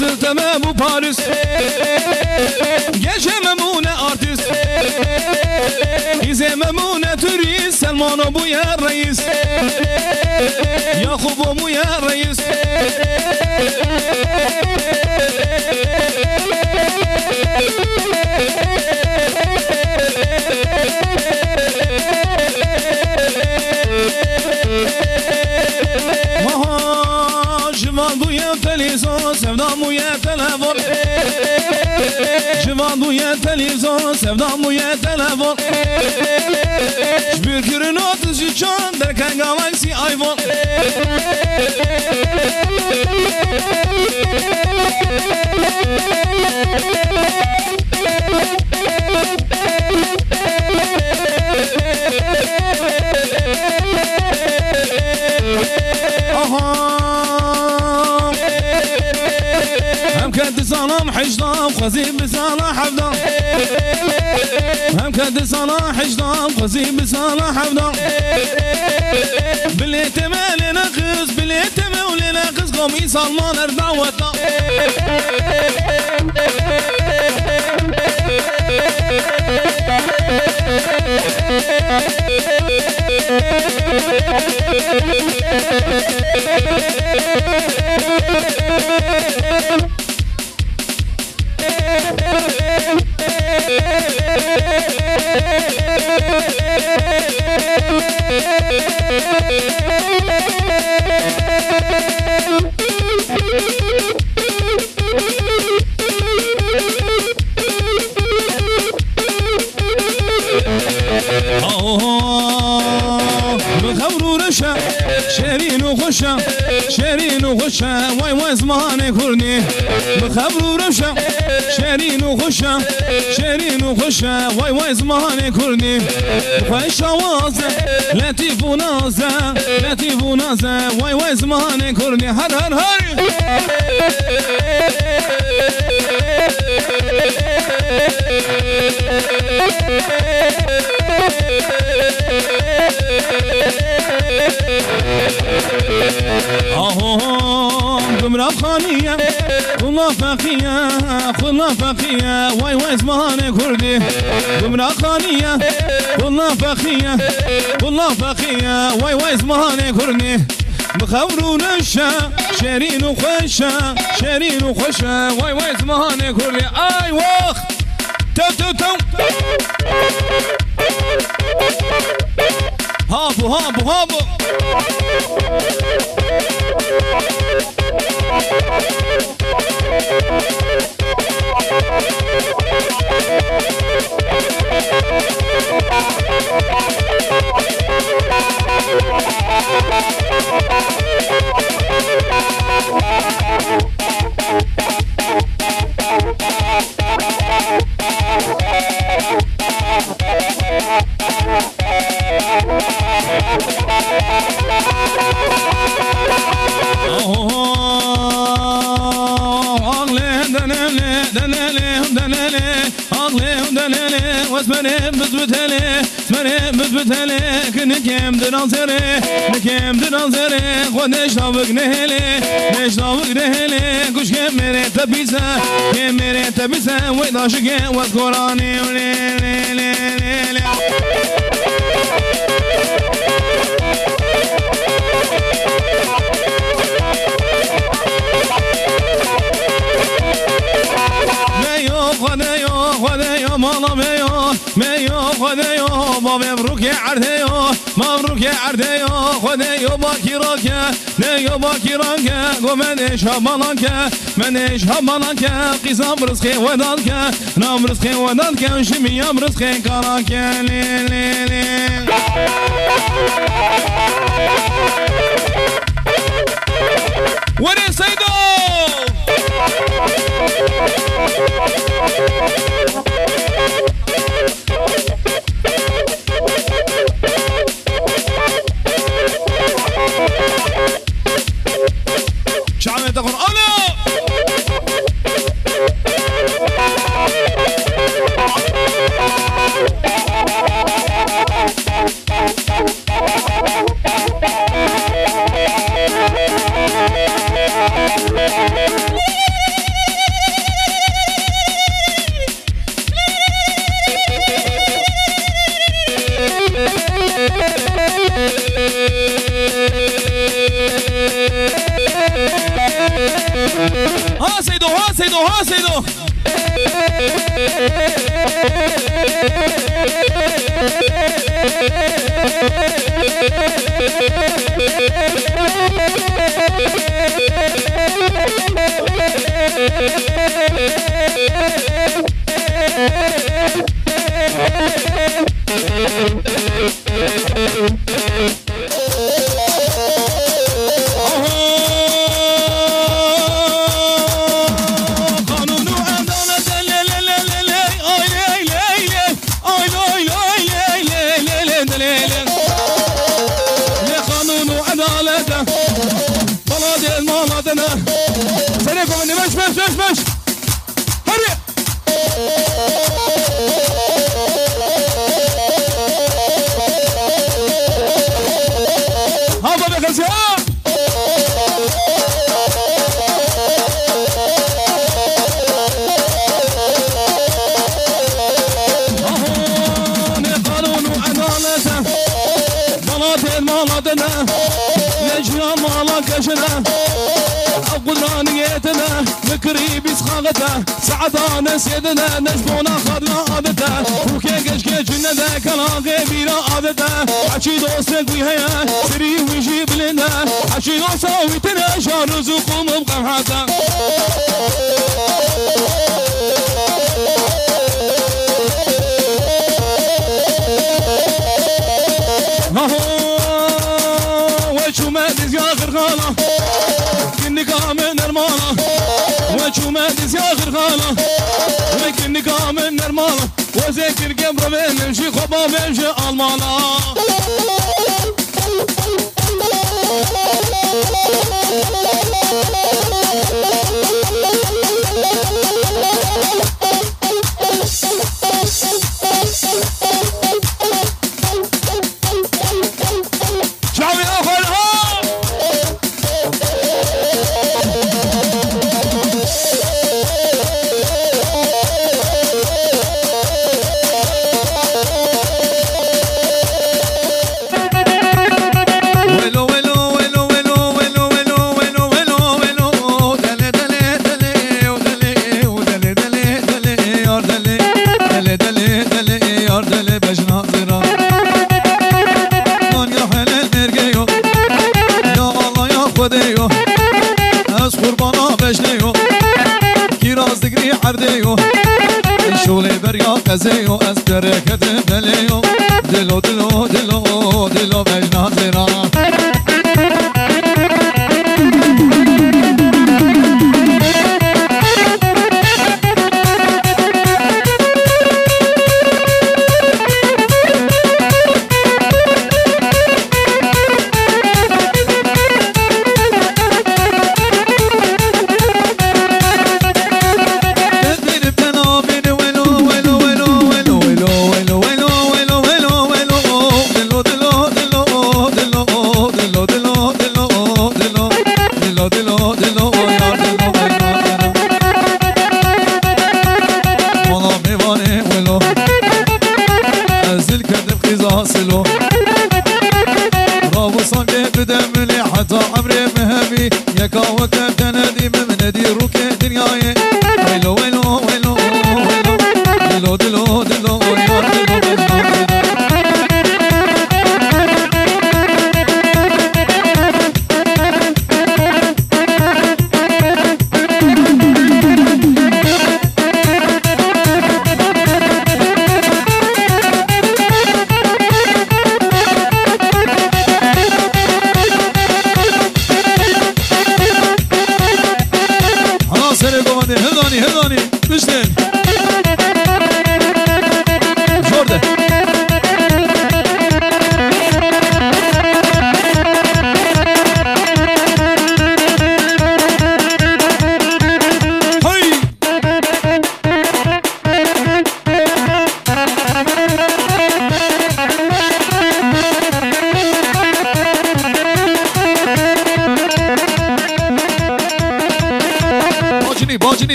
Nasıl tamam bu Paris Geçememune artist İzememune turist Selmano bu ya reis Yakubu bu ya reis Civan bu ya televizyon, sevdam bu ya telefon Civan bu ya televizyon, sevdam bu ya telefon Şbürkürün 33 can, derken Galaxy iPhone هم كنت صنم حجدام خزيب بصالح حفظام هم كنت صنم حجدام خزيب بصالح حفظام بالاتماع لنقص بالاتماع لنقص قومي صلمان اربع وطا شيرين وخشة شيرين وخشة واي واي زمان كورني بخبر ورشة شيرين وخشة شيرين وخشة واي واي زمان كورني خشة وازة لطيف ونازة لطيف ونازة واي واي زمان كورني هر هر هر قمرة خانية والله فقية والله فقية واي واي زمان كردي قمرة خانية والله فقية والله فقية واي واي زمان كردي بخبروا نشا شيرين وخشة شيرين وخشة واي واي زمان كردي اي واخ تو تو تو هابو هابو هابو نكيم درانزري نكيم درانزري خودش نابق نهلي نش نابق نهلي كوش كم مري تبيسا كم مري تبيسا ويداشك وذكراني ولي لي لي لي لي خدايا مالا ميو خدايا مبروك يا عرديو مبروك يا عرديو خدايا باكيراكا نيو باكيراكا ومنش همالانكا منش همالانكا قيسام رزقي ودانكا نام رزقي ودانكا شميام رزقي كاراكا لي لي لي وري سيدو شعبنا تقول أنا كشنا قدرانيتنا مكري بسخاغته سعدان سيدنا نجبونا خدنا عادته وكيكش كيجنا ذاك لاغي بلا عادته عشي دوستك ويهيا سري ويجيب لنا عشي دوساويتنا شان رزقهم بقمحته وشو ما دز يا غرغاله كني كامل نرماله وشو ما دز يا غرغاله كني كامل نرماله وزيك القبر بنمشي خبا بنمشي الماله زيو أسكرك دليو دلو دلو دلو دلو مجنى زيرا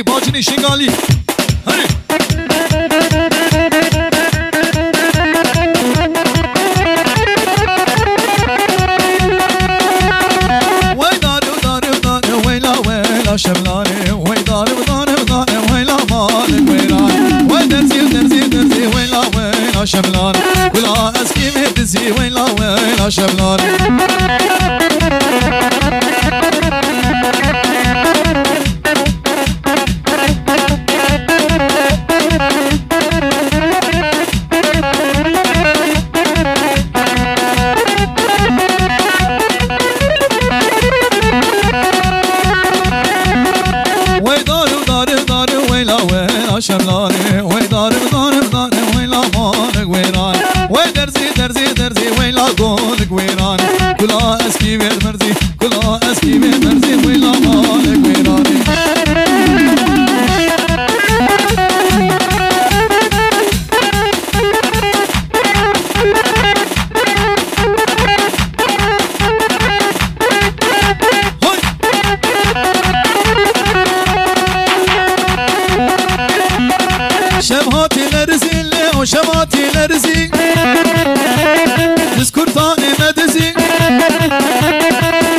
باجني شنغالي هري ويلا شملاني ويدار ويلا مالك ويران ويدرزي ويلا شملاني ولا اسكي مهدزي ويلا شملاني شملاني ويدار ويلا مالك ويران ويدرزي ويلا قولك ويران كلها اسكي مرزي كلها اسكي مرزي ويلا مالك ويراني شماتي لرزي تذكر طاني مدزي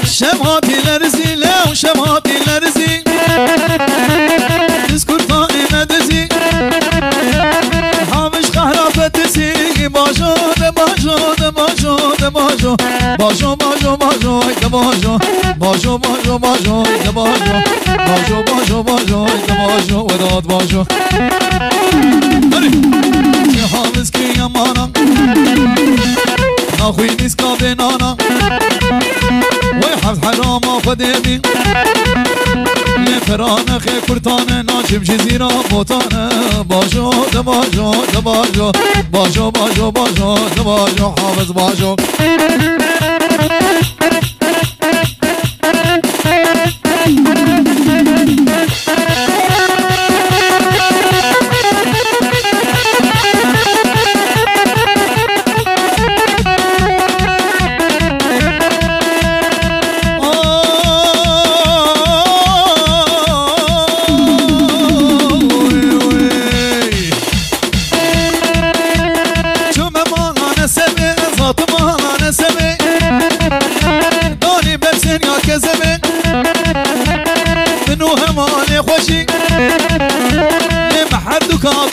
شماتي باجو باجو باجو باجو باجو باجو باجو باجو باجو باجو باجو باجو وداد باجو چه حافظ کی امانا ناخوی نیسکا بینانا وی حفظ حرام خودی فرانه خی کرتانه ناچم جزیرا بوتانه باجو دباجو دباجو باجو باجو باجو دباجو حافظ باجو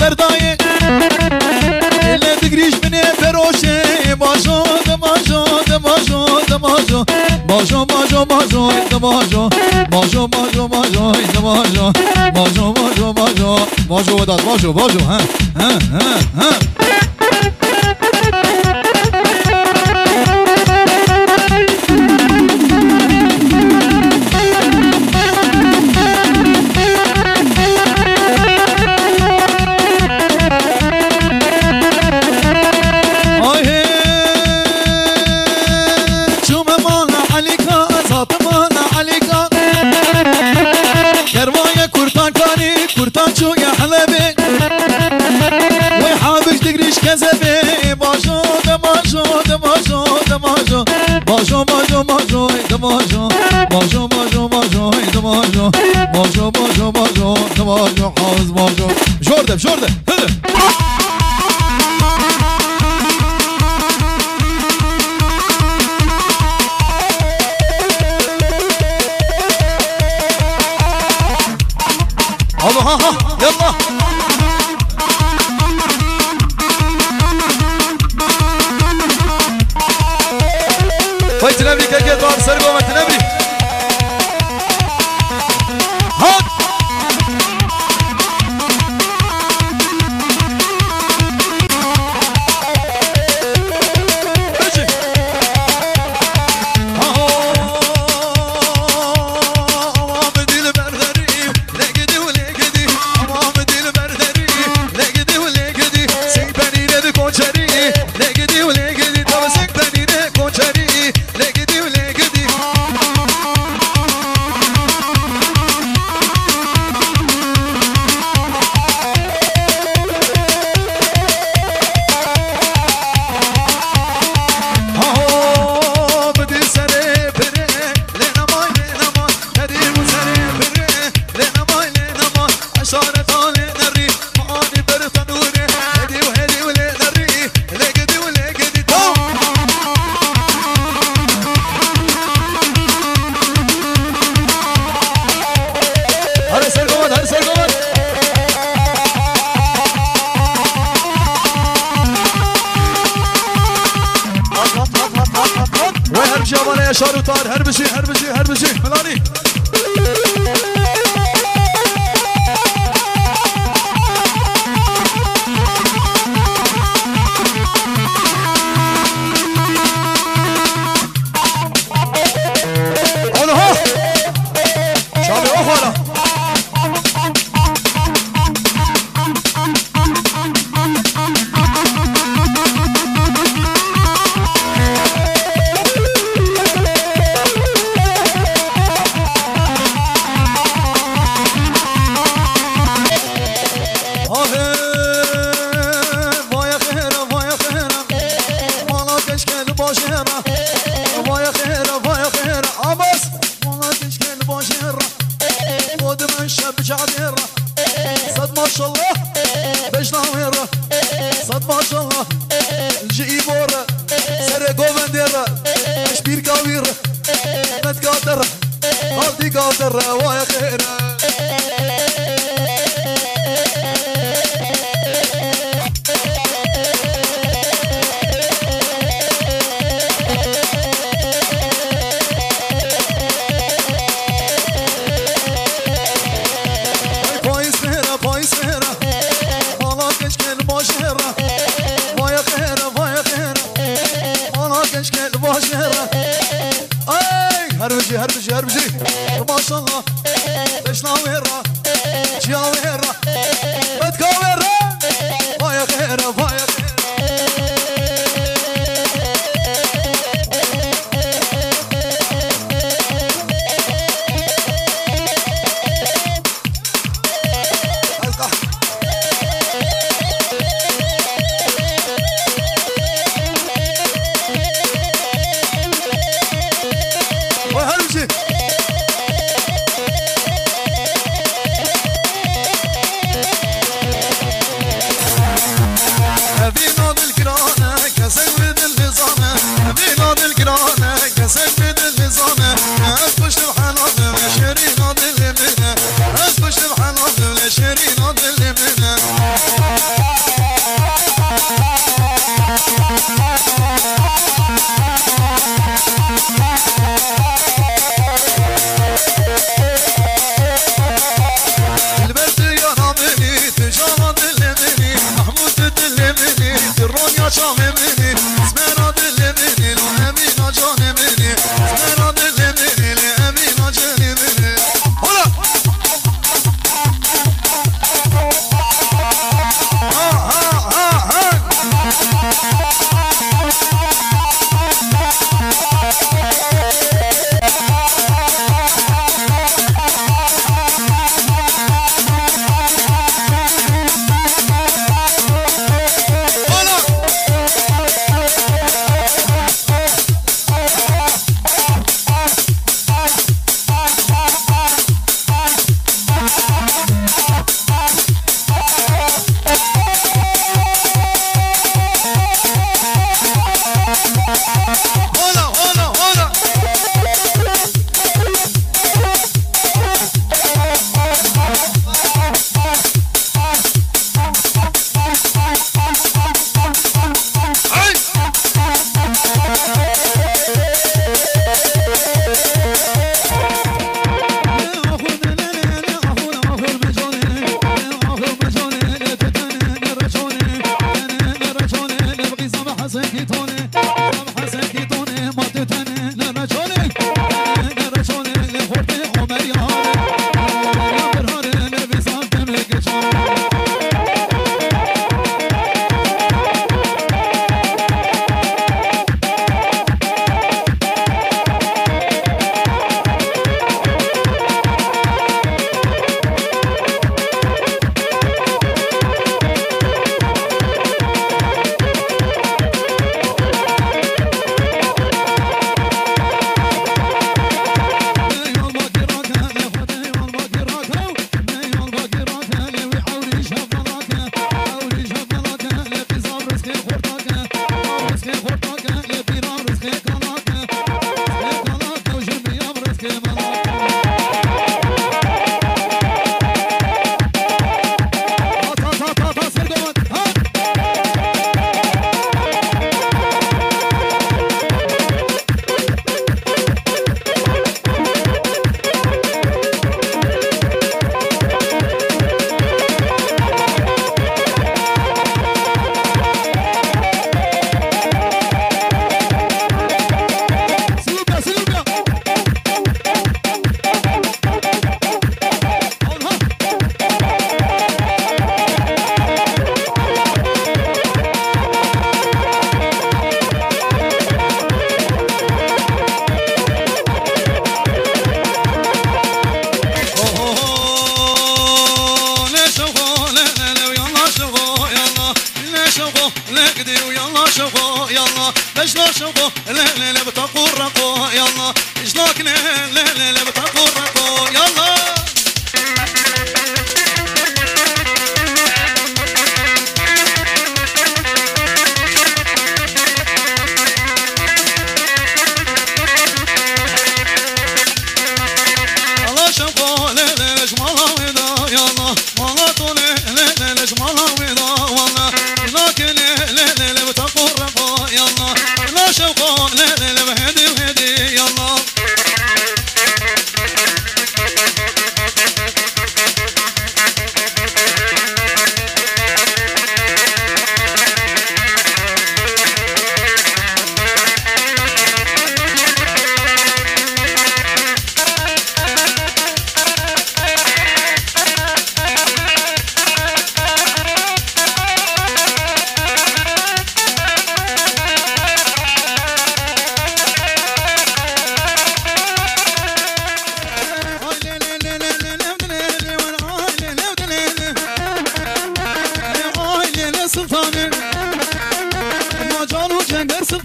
بردايه اللي تقريش من فروشه باجو دماجو دماجو دماجو باجو باجو باجو دماجو باجو باجو باجو دماجو باجو باجو باجو باجو وداد باجو باجو ها ها ها ها باجو باجو باجو دماجو باجو باجو باجو دماجو باجو باجو باجو دماجو حافظ باجو جورده جورده هلا ها ها يلا وای تنبری که که دوام سر گومه تنبری هات بچه امام دیل برداری لگدی و لگدی امام دیل برداری لگدی و لگدی سنگ پنیره دو کنچری لگدی و لگدی تا سنگ پنیره کنچری شارو طار هربشي هربشي هربشي ملاني انا ها شارو اخوانا صد ما شاء الله بجناويرة صد ما شاء الله الجيبورة سر قومنديرة اشبير قاويرة متقادرة غالدي قادرة ويا خيرة باشهرة ويا خيرة ويا خيرة وانا كشكل باشهرة اي هربجي هربجي هربجي ما شاء الله بشنا ويرة جيا ويرة بدكا ويرة ويا خيرة ويا خيرة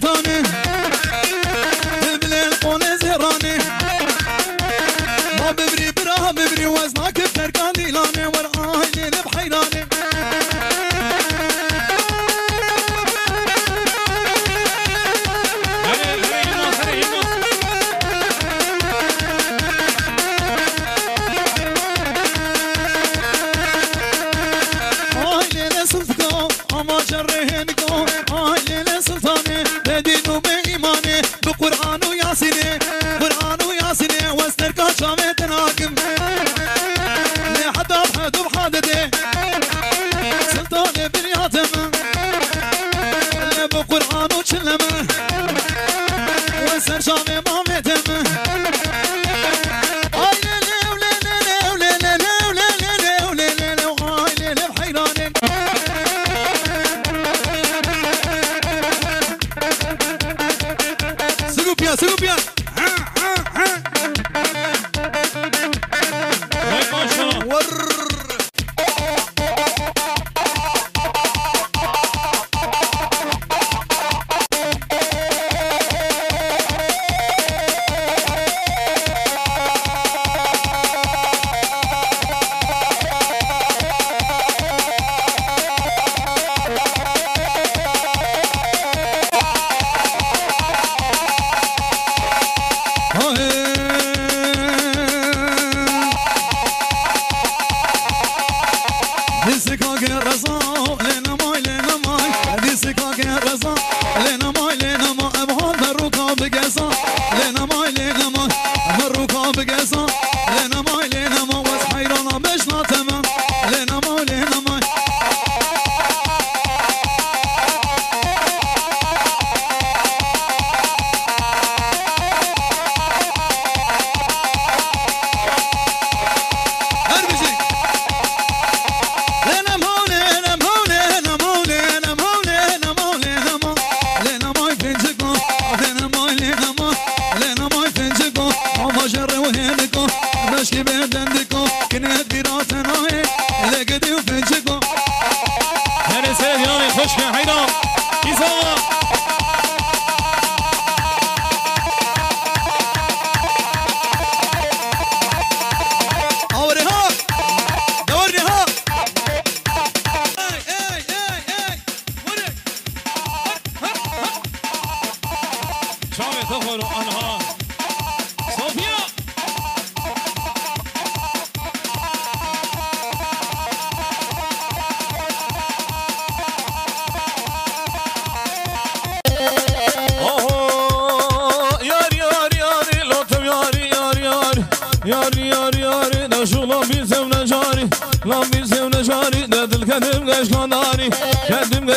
سلطاني بالبليل قوني زهراني ما ببري برا ببري وزنك بتركان ديلاني ورقاي ليلي بحيراني قرآن وياسيني قرآن وياسيني واستركان شامت ناكم لحد أبحد وبحادتي سلطاني بنياتم بقرآن وشلم وسر شامي مامتم سلوبيا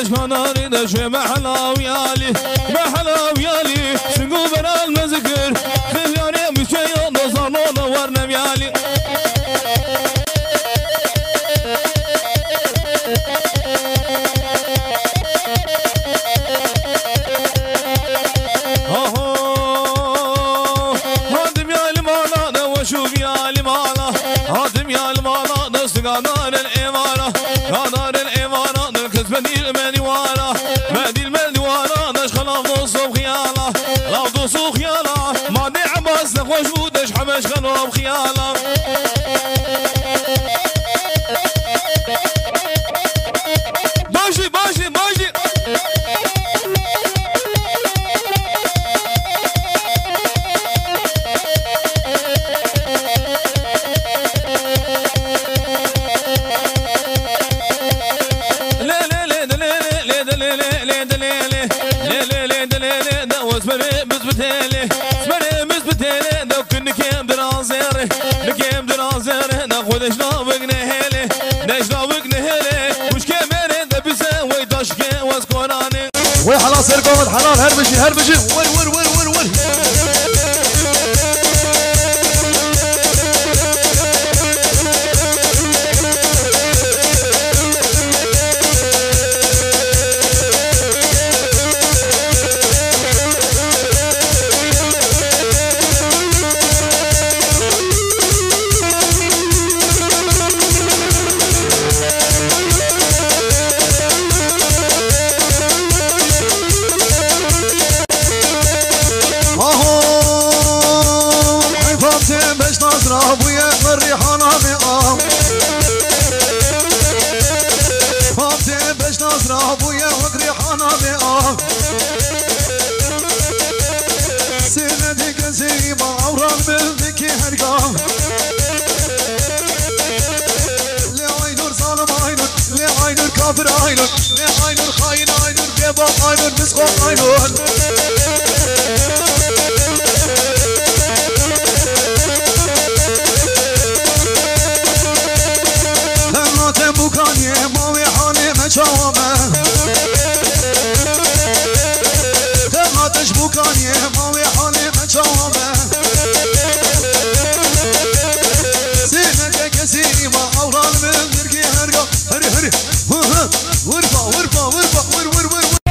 كشماناني ده شوي محلاويالي محلاويالي سنقو بنا المذكر خياري مشي نصرنا نورنا ميالي هادم يالي مالا ده وشوف يالي مالا هادم يالي مالا ده سقانار الإمارة قانار الإمارة ده كسبني المني وانا مادي المني وانا داش خلاف نصو خيالة لاف نصو خيالة ما نعم بس نخوش وداش حمش خلوه بخيالة باجي باجي باجي وخلاص ارقم الحلال هربشي هربشي ور ور ور ور ور نامه آه سنة كزي ما عوران بلدك هرقام لعينور ظالم عينور لعينور كافر عينور لعينور خاين عينور بيبا عينور مسخوط عينور بوكاني ماوي حالي مجاوبة تغاتش بوكاني ماوي حالي مجاوبة سينك كسيري ما أوران من درقي هرقا هري هري ورفا ورفا ورفا ور ور ور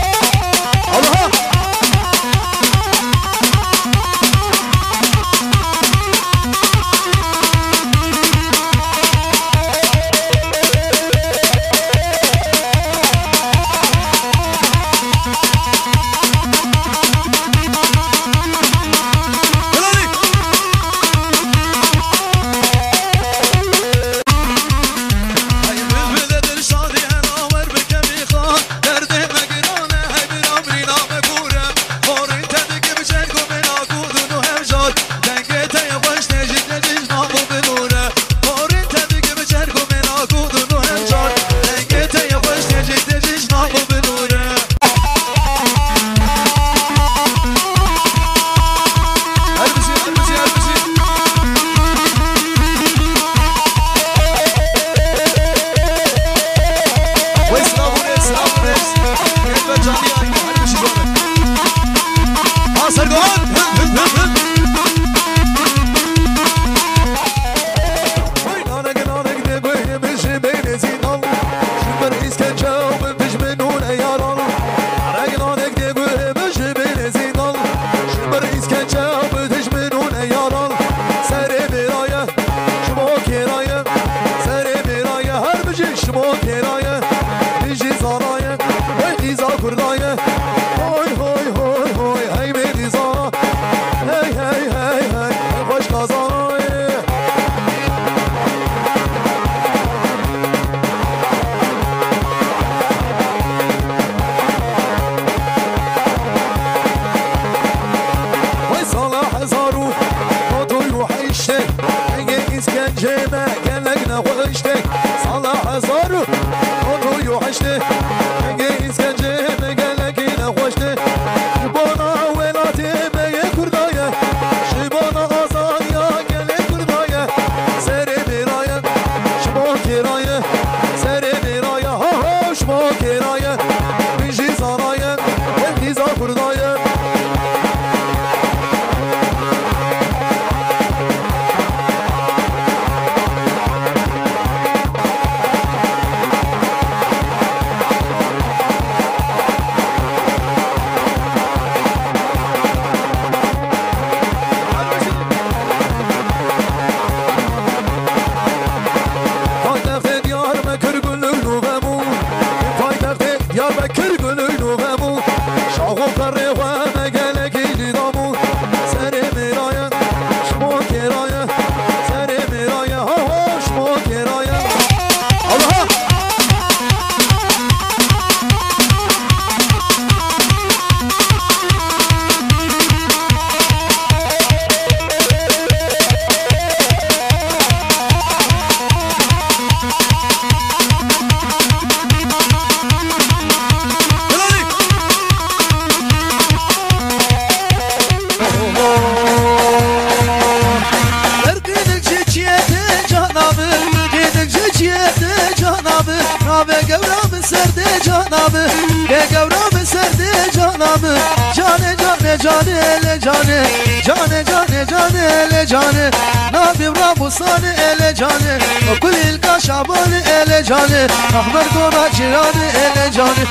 الله احمد گوبا جیرانی ال جانی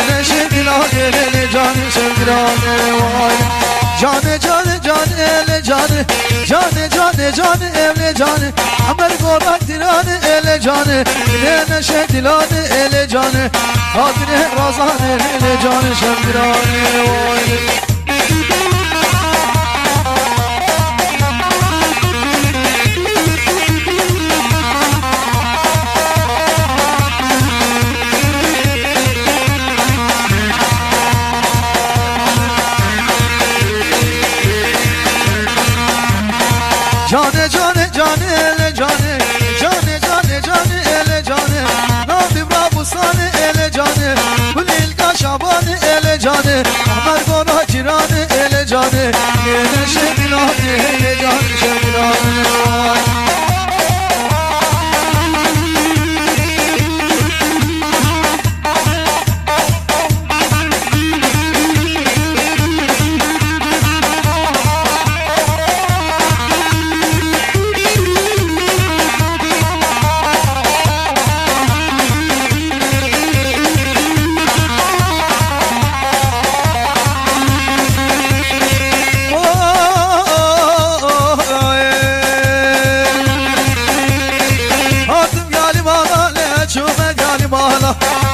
نشی دیلانی ال جانی شنگرانی وای جان جان جان ال جانی جان جان جان ال جانی احمد گوبا جیرانی ال جانی نشی دیلانی ال جانی خاطر رازانی ال جانی شنگرانی وای قرباني إلي جاني أحمد قونا جيراني إلي جاني إلي شبلاني إلي جاني شبلاني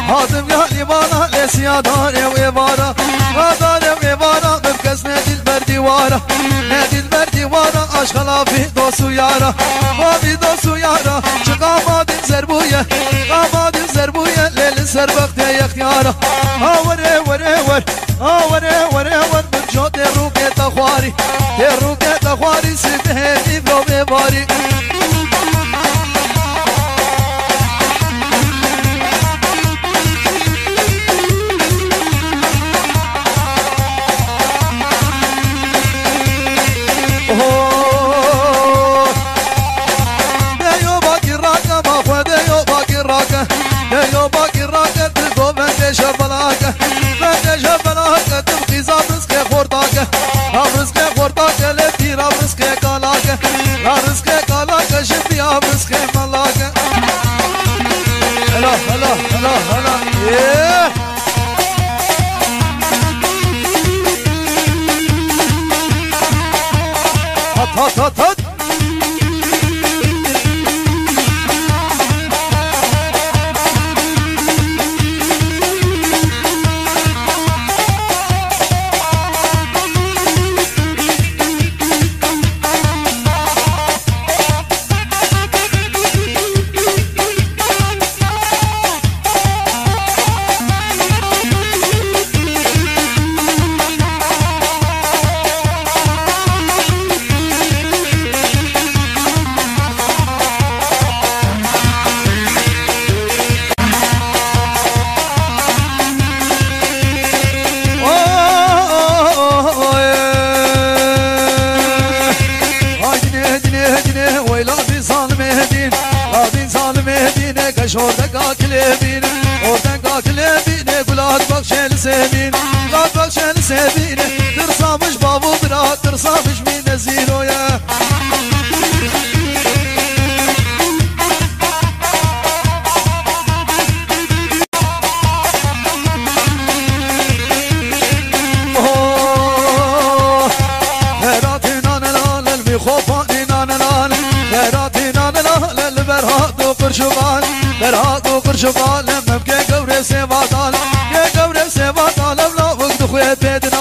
هاتم يالي بانا لسيا داري ويبارا داري ويبارا ببكس نادي البردي وارا نادي البردي وارا عاش خلافي دوسو يارا مامي دوسو يارا شقا مادين زربوية قامادين زربوية ليل سربخت يا اختيارا وري وري ور وري وري ور بجو تروكي تخواري تروكي تخواري سبهني برو بباري شبلاكه من شبلاكه تبقي زابرسكي خورتاكه ابرسكي خورتاكه لتي رابرسكي كالاكه رابرسكي كالاكه شبي ابرسكي ملاكه هلا هلا هلا هلا ايه هات هات هات هات Orada kakilebine, oradan kakilebine, Bulat bakşeli sevine, Bulat bakşeli sevine, tırsamış babu bırak, tırsamış mine ziroya. Heratin anel el mi khofanin anel, heratin anel el berhat o kurşuban. برهاد و قرش بالم مبكي قوري سيبادال يا قوري سيبادال لا وقت خويا بيدنا